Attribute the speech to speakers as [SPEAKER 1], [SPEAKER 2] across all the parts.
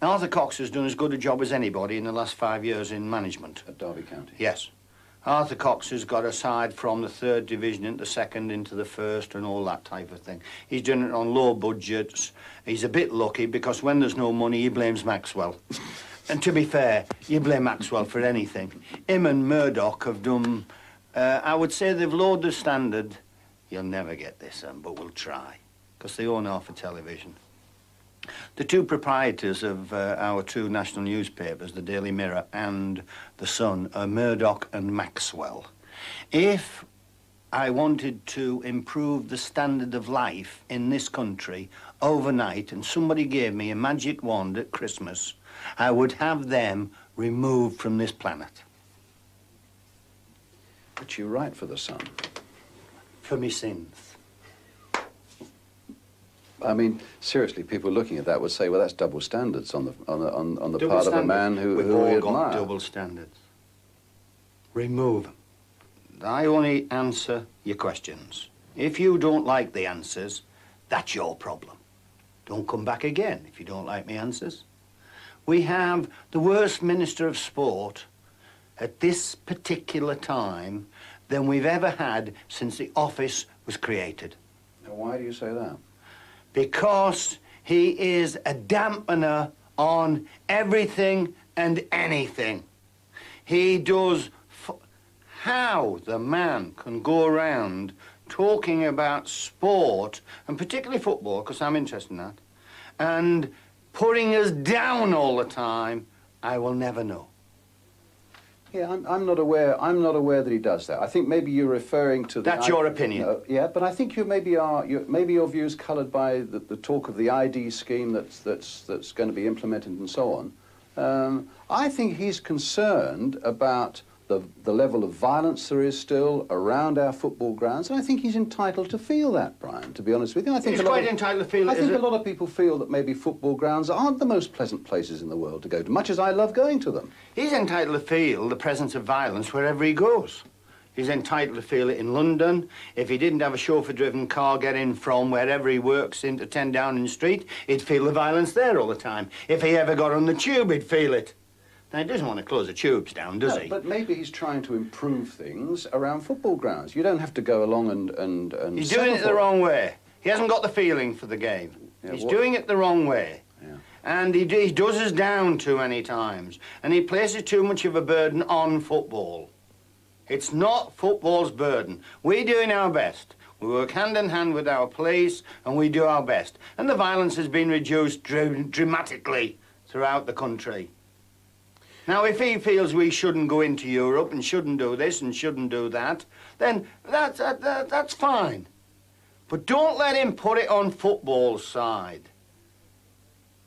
[SPEAKER 1] Arthur Cox has done as good a job as anybody in the last 5 years in management.
[SPEAKER 2] At Derby County?
[SPEAKER 1] Yes. Arthur Cox has got a side from the 3rd division into the 2nd, into the 1st and all that type of thing. He's done it on low budgets. He's a bit lucky because when there's no money, he blames Maxwell. And to be fair, you blame Maxwell for anything. Him and Murdoch have done, I would say they've lowered the standard. You'll never get this, but we'll try, because they own half a television. The two proprietors of our two national newspapers, the Daily Mirror and the Sun, are Murdoch and Maxwell. If I wanted to improve the standard of life in this country overnight and somebody gave me a magic wand at Christmas, I would have them removed from this planet.
[SPEAKER 2] But you write for the Sun.
[SPEAKER 1] For me sins.
[SPEAKER 2] I mean, seriously, people looking at that would say, well, that's double standards on the
[SPEAKER 1] Double
[SPEAKER 2] part of a
[SPEAKER 1] standard.
[SPEAKER 2] man who
[SPEAKER 1] We've
[SPEAKER 2] we
[SPEAKER 1] all
[SPEAKER 2] admire.
[SPEAKER 1] got double standards. Remove them. I only answer your questions. If you don't like the answers, that's your problem. Don't come back again if you don't like my answers. We have the worst Minister of Sport at this particular time than we've ever had since the office was created.
[SPEAKER 2] Now, why do you say that?
[SPEAKER 1] Because he is a dampener on everything and anything. He does... How the man can go around talking about sport, and particularly football, because I'm interested in that, and putting us down all the time, I will never know.
[SPEAKER 2] Yeah, I'm not aware that he does that. I think maybe you're referring to...
[SPEAKER 1] That's your opinion.
[SPEAKER 2] No, yeah, but I think you maybe are... maybe your view is coloured by the talk of the ID scheme that's going to be implemented and so on. I think he's concerned about the level of violence there is still around our football grounds, and I think he's entitled to feel that, Brian, to be honest with you. I think
[SPEAKER 1] he's quite entitled to feel it.
[SPEAKER 2] I think a lot of people feel that maybe football grounds aren't the most pleasant places in the world to go to, much as I love going to them.
[SPEAKER 1] He's entitled to feel the presence of violence wherever he goes. He's entitled to feel it in London. If he didn't have a chauffeur-driven car getting from wherever he works into 10 Downing Street, he'd feel the violence there all the time. If he ever got on the tube, he'd feel it. Now, he doesn't want to close the tubes down, does he?
[SPEAKER 2] But maybe he's trying to improve things around football grounds. You don't have to go along and
[SPEAKER 1] He's doing it the wrong way. He hasn't got the feeling for the game. Yeah, he's doing it the wrong way. Yeah. And he does us down too many times. And he places too much of a burden on football. It's not football's burden. We're doing our best. We work hand in hand with our police, and we do our best. And the violence has been reduced dramatically throughout the country. Now, if he feels we shouldn't go into Europe and shouldn't do this and shouldn't do that, then that's fine. But don't let him put it on football's side.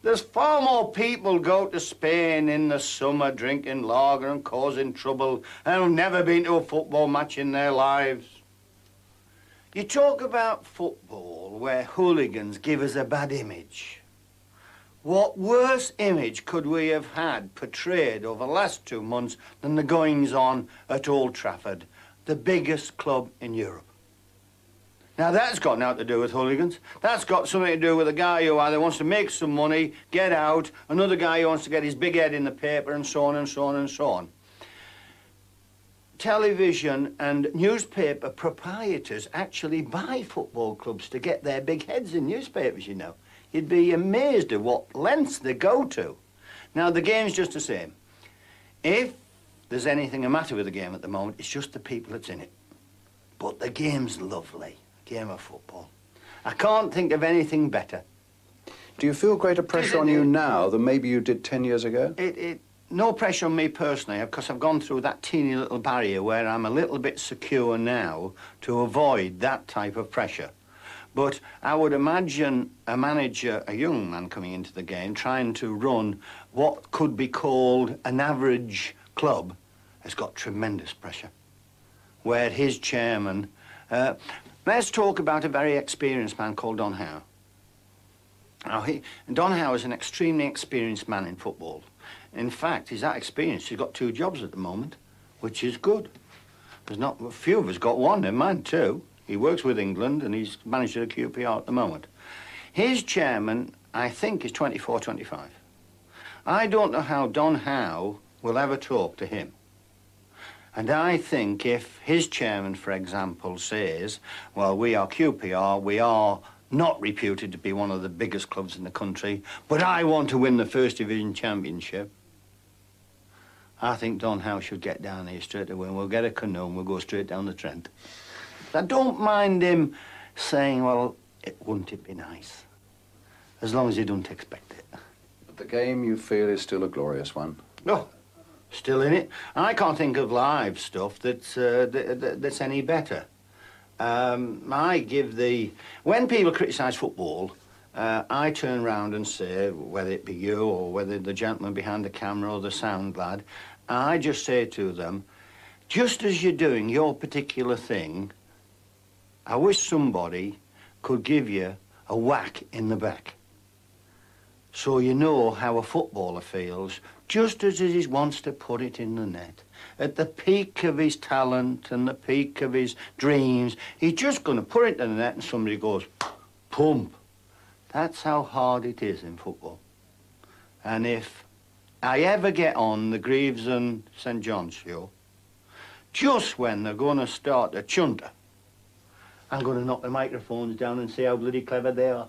[SPEAKER 1] There's far more people go to Spain in the summer drinking lager and causing trouble and have never been to a football match in their lives. You talk about football where hooligans give us a bad image. What worse image could we have had portrayed over the last 2 months than the goings-on at Old Trafford, the biggest club in Europe? Now, that's got nothing to do with hooligans. That's got something to do with a guy who either wants to make some money, get out, another guy who wants to get his big head in the paper, and so on and so on and so on. Television and newspaper proprietors actually buy football clubs to get their big heads in newspapers, you know. You'd be amazed at what lengths they go to. Now, the game's just the same. If there's anything the matter with the game at the moment, it's just the people that's in it. But the game's lovely, game of football. I can't think of anything better.
[SPEAKER 2] Do you feel greater pressure on you now than maybe you did 10 years ago?
[SPEAKER 1] No pressure on me personally, because I've gone through that teeny little barrier where I'm a little bit secure now to avoid that type of pressure. But I would imagine a manager, a young man coming into the game, trying to run what could be called an average club, has got tremendous pressure. Where his chairman... let's talk about a very experienced man called Don Howe. Now, Don Howe is an extremely experienced man in football. In fact, he's that experienced. He's got 2 jobs at the moment, which is good. There's not a few of us got one, never mind 2. He works with England, and he's manager of QPR at the moment. His chairman, I think, is 24, 25. I don't know how Don Howe will ever talk to him. And I think if his chairman, for example, says, well, we are QPR, we are not reputed to be one of the biggest clubs in the country, but I want to win the First Division Championship, I think Don Howe should get down here straight away, and we'll get a canoe and we'll go straight down the Trent. I don't mind him saying, well, wouldn't it be nice? As long as you don't expect it.
[SPEAKER 2] But the game, you feel, is still a glorious one?
[SPEAKER 1] No. Still in it. I can't think of live stuff that's any better. I give the... When people criticise football, I turn round and say, whether it be you or whether the gentleman behind the camera or the sound lad, I just say to them, just as you're doing your particular thing, I wish somebody could give you a whack in the back. So you know how a footballer feels, just as he wants to put it in the net. At the peak of his talent and the peak of his dreams, he's just going to put it in the net and somebody goes, pump. That's how hard it is in football. And if I ever get on the Greaves and St John's show, just when they're going to start a chunter, I'm going to knock the microphones down and see how bloody clever they are.